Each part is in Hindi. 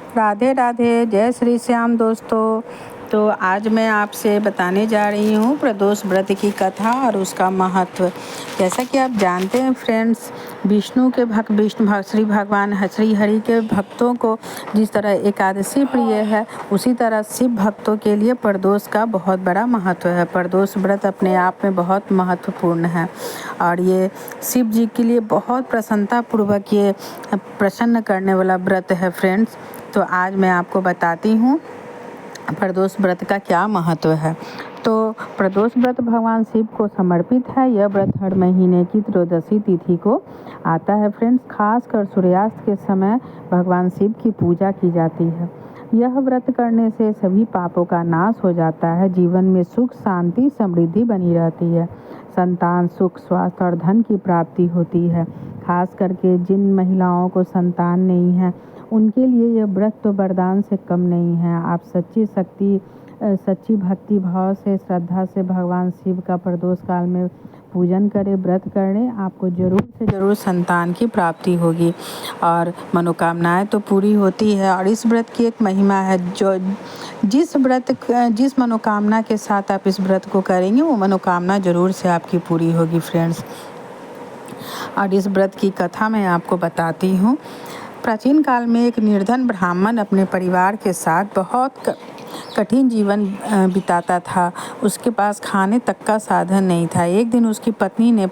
राधे राधे, जय श्री श्याम दोस्तों। तो आज मैं आपसे बताने जा रही हूँ प्रदोष व्रत की कथा और उसका महत्व। जैसा कि आप जानते हैं फ्रेंड्स, विष्णु श्री भगवान श्री हरि के भक्तों को जिस तरह एकादशी प्रिय है, उसी तरह शिव भक्तों के लिए प्रदोष का बहुत बड़ा महत्व है। प्रदोष व्रत अपने आप में बहुत महत्वपूर्ण है और ये शिव जी के लिए बहुत प्रसन्नतापूर्वक ये प्रसन्न करने वाला व्रत है फ्रेंड्स। तो आज मैं आपको बताती हूँ प्रदोष व्रत का क्या महत्व है। तो प्रदोष व्रत भगवान शिव को समर्पित है। यह व्रत हर महीने की त्रयोदशी तिथि को आता है फ्रेंड्स। खासकर सूर्यास्त के समय भगवान शिव की पूजा की जाती है। यह व्रत करने से सभी पापों का नाश हो जाता है। जीवन में सुख, शांति, समृद्धि बनी रहती है। संतान, सुख, स्वास्थ्य और धन की प्राप्ति होती है। खास करके जिन महिलाओं को संतान नहीं है, उनके लिए यह व्रत तो वरदान से कम नहीं है। आप सच्ची भक्ति भाव से, श्रद्धा से भगवान शिव का प्रदोष काल में पूजन करें, व्रत करें, आपको ज़रूर से ज़रूर संतान की प्राप्ति होगी और मनोकामनाएं तो पूरी होती है। और इस व्रत की एक महिमा है, जो जिस मनोकामना के साथ आप इस व्रत को करेंगे, वो मनोकामना ज़रूर से आपकी पूरी होगी फ्रेंड्स। और इस व्रत की कथा मैं आपको बताती हूँ। प्राचीन काल में एक निर्धन ब्राह्मण अपने परिवार के साथ बहुत कठिन जीवन बिताता था। उसके पास खाने तक का साधन नहीं था। एक दिन उसकी पत्नी ने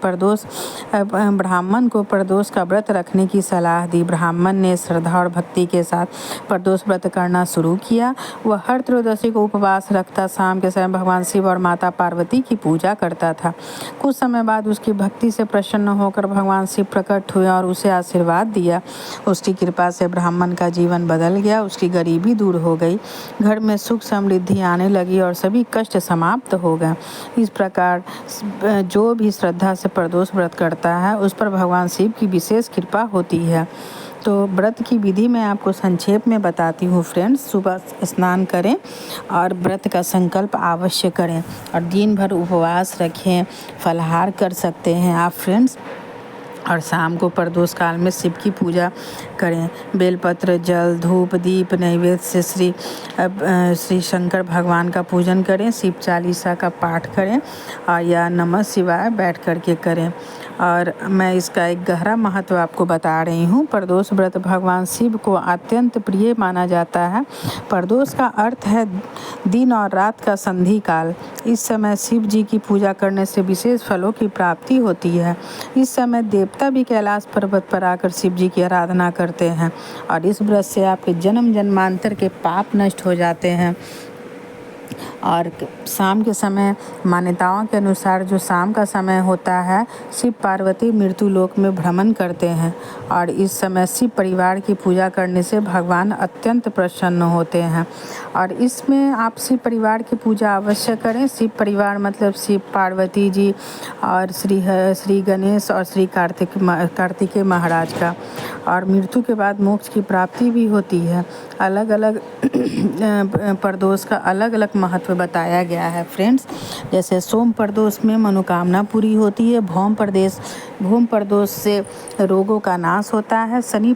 ब्राह्मण को प्रदोष का व्रत रखने की सलाह दी। ब्राह्मण ने श्रद्धा और भक्ति के साथ प्रदोष व्रत करना शुरू किया। वह हर त्रयोदशी को उपवास रखता, शाम के समय भगवान शिव और माता पार्वती की पूजा करता था। कुछ समय बाद उसकी भक्ति से प्रसन्न होकर भगवान शिव प्रकट हुए और उसे आशीर्वाद दिया। उसकी कृपा से ब्राह्मण का जीवन बदल गया। उसकी गरीबी दूर हो गई, घर में सुख समृद्धि आने लगी और सभी कष्ट समाप्त हो गए। इस प्रकार जो भी श्रद्धा से प्रदोष व्रत करता है, उस पर भगवान शिव की विशेष कृपा होती है। तो व्रत की विधि मैं आपको संक्षेप में बताती हूँ फ्रेंड्स। सुबह स्नान करें और व्रत का संकल्प अवश्य करें और दिन भर उपवास रखें, फलाहार कर सकते हैं आप फ्रेंड्स। और शाम को प्रदोष काल में शिव की पूजा करें। बेलपत्र, जल, धूप, दीप नैवेद्य से श्री शंकर भगवान का पूजन करें। शिव चालीसा का पाठ करें और या नमः शिवाय बैठ करके करें। और मैं इसका एक गहरा महत्व आपको बता रही हूँ। प्रदोष व्रत भगवान शिव को अत्यंत प्रिय माना जाता है। प्रदोष का अर्थ है दिन और रात का संधि काल। इस समय शिव जी की पूजा करने से विशेष फलों की प्राप्ति होती है। इस समय देवता भी कैलाश पर्वत पर आकर शिव जी की आराधना करते हैं और इस व्रत से आपके जन्म जन्मांतर के पाप नष्ट हो जाते हैं। और शाम के समय मान्यताओं के अनुसार जो शाम का समय होता है, शिव पार्वती मृत्यु लोक में भ्रमण करते हैं और इस समय शिव परिवार की पूजा करने से भगवान अत्यंत प्रसन्न होते हैं। और इसमें आप शिव परिवार की पूजा अवश्य करें। शिव परिवार मतलब शिव पार्वती जी और श्री गणेश और श्री कार्तिकेय महाराज का। और मृत्यु के बाद मोक्ष की प्राप्ति भी होती है। अलग अलग प्रदोष का अलग अलग महत्व बताया गया है फ्रेंड्स। जैसे सोम प्रदोष में मनोकामना पूरी होती है। भूम प्रदोष से रोगों का नाश होता है। शनि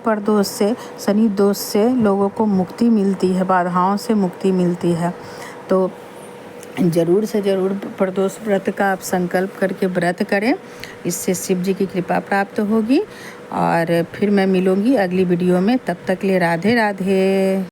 दोष से लोगों को मुक्ति मिलती है, बाधाओं से मुक्ति मिलती है। तो ज़रूर से ज़रूर प्रदोष व्रत का आप संकल्प करके व्रत करें, इससे शिव जी की कृपा प्राप्त होगी। और फिर मैं मिलूँगी अगली वीडियो में। तब तक के लिए राधे राधे।